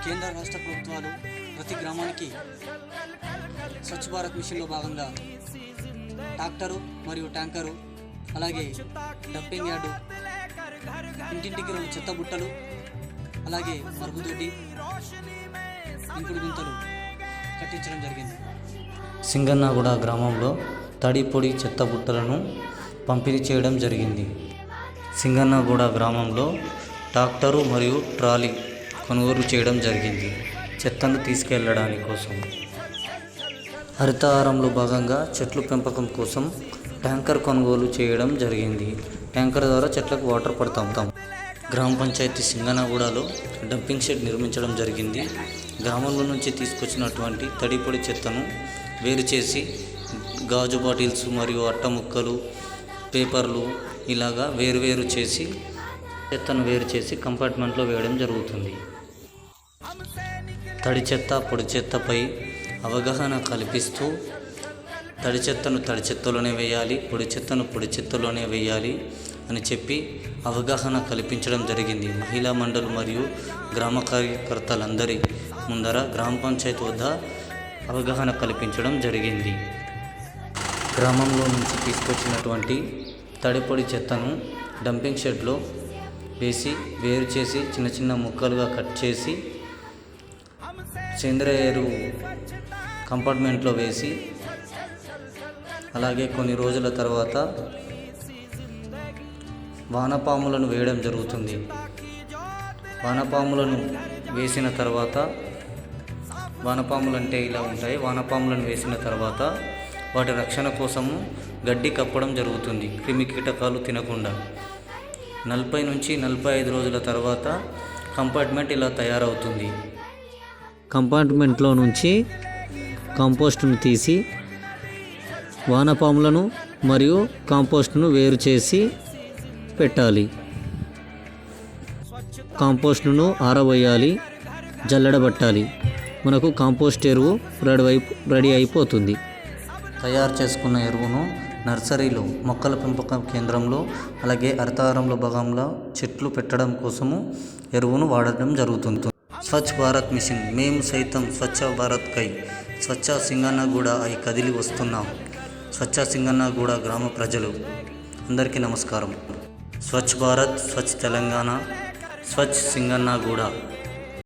కేంద్ర రాష్ట్ర ప్రభుత్వాలు ప్రతి గ్రామానికి స్వచ్ఛ భారత్ మిషన్లో భాగంగా ట్రాక్టరు మరియు ట్యాంకరు, అలాగే డంపింగ్ యార్డు, ఇంటింటికి 2 చెత్త బుట్టలు, అలాగే మరుగుదొడ్డి, ఇంకుడు గుంతలు కట్టించడం జరిగింది. సింగన్నగూడ గ్రామంలో తడి పొడి చెత్త బుట్టలను పంపిణీ చేయడం జరిగింది. సింగన్నగూడ గ్రామంలో ట్రాక్టరు మరియు ట్రాలీ కొనుగోలు చేయడం జరిగింది చెత్తను తీసుకెళ్లడానికి కోసం. హరితహారంలో భాగంగా చెట్లు పెంపకం కోసం ట్యాంకర్ కొనుగోలు చేయడం జరిగింది. ట్యాంకర్ ద్వారా చెట్లకు వాటర్ పడతాం. గ్రామ పంచాయతీ సింగన్నగూడలో డంపింగ్ షెడ్ నిర్మించడం జరిగింది. గ్రామంలో నుంచి తీసుకొచ్చినటువంటి తడి పొడి చెత్తను వేరు చేసి గాజు బాటిల్స్ మరియు అట్ట ముక్కలు, పేపర్లు ఇలాగా వేరు చేసి చెత్తను వేరు చేసి కంపార్ట్మెంట్లో వేయడం జరుగుతుంది. తడి చెత్త పొడి చెత్తపై అవగాహన కల్పిస్తూ తడి చెత్తను తడి చెత్తలోనే వేయాలి, పొడి చెత్తను పొడి చెత్తలోనే వేయాలి అని చెప్పి అవగాహన కల్పించడం జరిగింది. మహిళా మండలి మరియు గ్రామ కార్యకర్తలందరి ముందర గ్రామ పంచాయతీ వద్ద అవగాహన కల్పించడం జరిగింది. గ్రామంలో నుంచి తీసుకొచ్చినటువంటి తడి పొడి చెత్తను డంపింగ్ షెడ్లో వేసి వేరు చేసి చిన్న చిన్న ముక్కలుగా కట్ చేసి సేంద్రియ ఎరువు కంపార్ట్మెంట్లో వేసి, అలాగే కొన్ని రోజుల తర్వాత వానపాములను వేయడం జరుగుతుంది. వానపాములను వేసిన తర్వాత, వానపాములు అంటే ఇలా ఉంటాయి. వానపాములను వేసిన తర్వాత వాటి రక్షణ కోసము గడ్డి కప్పడం జరుగుతుంది, క్రిమి కీటకాలు తినకుండా. 40 నుంచి 45 రోజుల తర్వాత కంపార్ట్మెంట్ ఇలా తయారవుతుంది. కంపార్ట్మెంట్లో నుంచి కాంపోస్ట్ను తీసి వానపాములను మరియు కాంపోస్ట్ను వేరు చేసి పెట్టాలి. కాంపోస్ట్ను ఆరబోయాలి, జల్లెడబట్టాలి. మనకు కాంపోస్ట్ ఎరువు రెడీ అయిపోతుంది. తయారు చేసుకున్న ఎరువును నర్సరీలో, మొక్కల పెంపకం కేంద్రంలో, అలాగే హరితహారంలో భాగంలో చెట్లు పెట్టడం కోసము ఎరువును వాడడం జరుగుతుంది. స్వచ్ఛ భారత్ మిషన్, మేము సైతం స్వచ్ఛ భారత్ కై స్వచ్ఛ సింగన్నగూడ అయి కదిలి వస్తున్నాం. స్వచ్ఛ సింగన్నగూడ గ్రామ ప్రజలు అందరికీ నమస్కారం. స్వచ్ఛ భారత్, స్వచ్ఛ తెలంగాణ, స్వచ్ఛ సింగన్నగూడ.